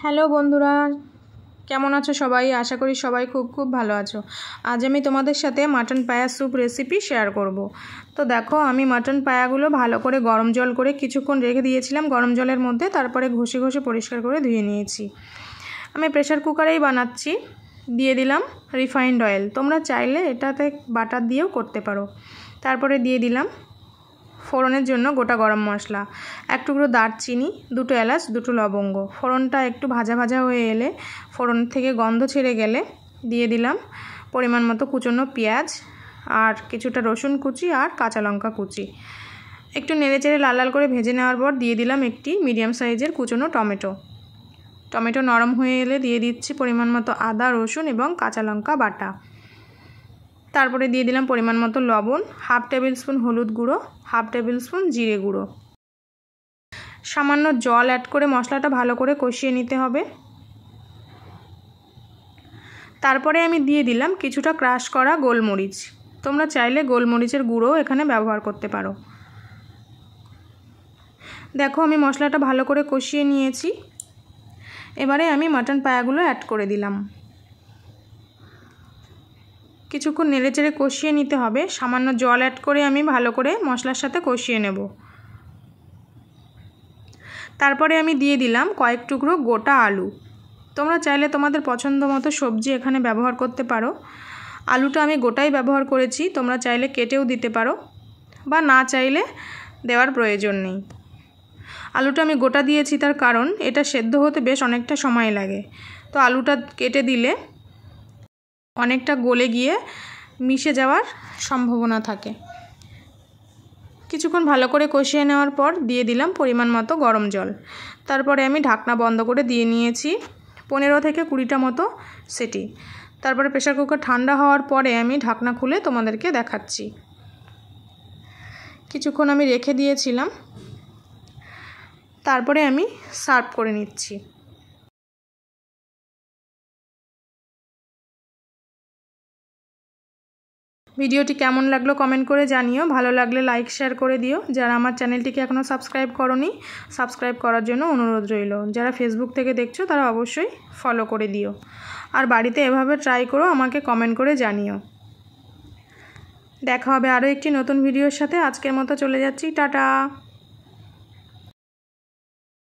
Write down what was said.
Hello বন্ধুরা, কেমন আছো সবাই? আশা করি সবাই খুব ভালো আছো। আজ আমি তোমাদের সাথে মাটন পায়া স্যুপ রেসিপি শেয়ার করব। তো দেখো, আমি মাটন পায়াগুলো ভালো করে গরম জল করে কিছুক্ষণ রেখে দিয়েছিলাম গরম জলের মধ্যে। তারপরে ঘষে পরিষ্কার করে ধুয়ে নিয়েছি। আমি প্রেশার কুকারেই বানাচ্ছি। দিয়ে দিলাম রিফাইন্ড অয়েল, তোমরা চাইলে এটাতে বাটার দিয়েও করতে পারো। তারপরে দিয়ে দিলাম ফোড়নের জন্য গোটা গরম মশলা, এক টুকরো দারচিনি, দুটো এলাচ, দুটো লবঙ্গ। ফোড়নটা একটু ভাজা ভাজা হয়ে এলে, ফোড়ন থেকে গন্ধ ছেড়ে গেলে দিয়ে দিলাম পরিমাণ মতো কুচনো পেঁয়াজ আর কিছুটা রসুন কুচি আর কাঁচা লঙ্কা কুচি। একটু নেড়েচেড়ে লাল লাল করে ভেজে নেওয়ার পর দিয়ে দিলাম একটি মিডিয়াম সাইজের কুচনো টমেটো নরম হয়ে এলে দিয়ে দিচ্ছি পরিমাণ মতো আদা, রসুন এবং কাঁচা লঙ্কা বাটা। তারপরে দিয়ে দিলাম পরিমাণ মতো লবণ, হাফ টেবিল স্পুন হলুদ গুঁড়ো, হাফ টেবিল স্পুন জিরে গুঁড়ো। সামান্য জল অ্যাড করে মশলাটা ভালো করে কষিয়ে নিতে হবে। তারপরে আমি দিয়ে দিলাম কিছুটা ক্রাশ করা গোলমরিচ। তোমরা চাইলে গোলমরিচের গুঁড়ো এখানে ব্যবহার করতে পারো। দেখো, আমি মশলাটা ভালো করে কষিয়ে নিয়েছি। এবারে আমি মাটন পায়াগুলো অ্যাড করে দিলাম। কিছুক্ষণ নেড়েচেড়ে কষিয়ে নিতে হবে। সামান্য জল অ্যাড করে আমি ভালো করে মশলার সাথে কষিয়ে নেব। তারপরে আমি দিয়ে দিলাম কয়েক টুকরো গোটা আলু। তোমরা চাইলে তোমাদের পছন্দ মতো সবজি এখানে ব্যবহার করতে পারো। আলুটা আমি গোটাই ব্যবহার করেছি, তোমরা চাইলে কেটেও দিতে পারো বা না চাইলে দেওয়ার প্রয়োজন নেই। আলুটা আমি গোটা দিয়েছি তার কারণ এটা সেদ্ধ হতে বেশ অনেকটা সময় লাগে। তো আলুটা কেটে দিলে অনেকটা গলে গিয়ে মিশে যাওয়ার সম্ভাবনা থাকে। কিছুক্ষণ ভালো করে কষিয়ে নেওয়ার পর দিয়ে দিলাম পরিমাণ মতো গরম জল। তারপরে আমি ঢাকনা বন্ধ করে দিয়ে নিয়েছি 15 থেকে 20টা মতো সিটি। তারপরে প্রেশার কুকার ঠান্ডা হওয়ার পরে আমি ঢাকনা খুলে তোমাদেরকে দেখাচ্ছি। কিছুক্ষণ আমি রেখে দিয়েছিলাম, তারপরে আমি সার্ভ করে নিচ্ছি। ভিডিওটি কেমন লাগলো কমেন্ট করে জানিও। ভালো লাগলে লাইক শেয়ার করে দিও। যারা আমার চ্যানেলটিকে এখনও সাবস্ক্রাইব করোনি, সাবস্ক্রাইব করার জন্য অনুরোধ রইল। যারা ফেসবুক থেকে দেখছো তারা অবশ্যই ফলো করে দিও। আর বাড়িতে এভাবে ট্রাই করো, আমাকে কমেন্ট করে জানিও। দেখা হবে আরও একটি নতুন ভিডিওর সাথে। আজকের মতো চলে যাচ্ছি, টাটা।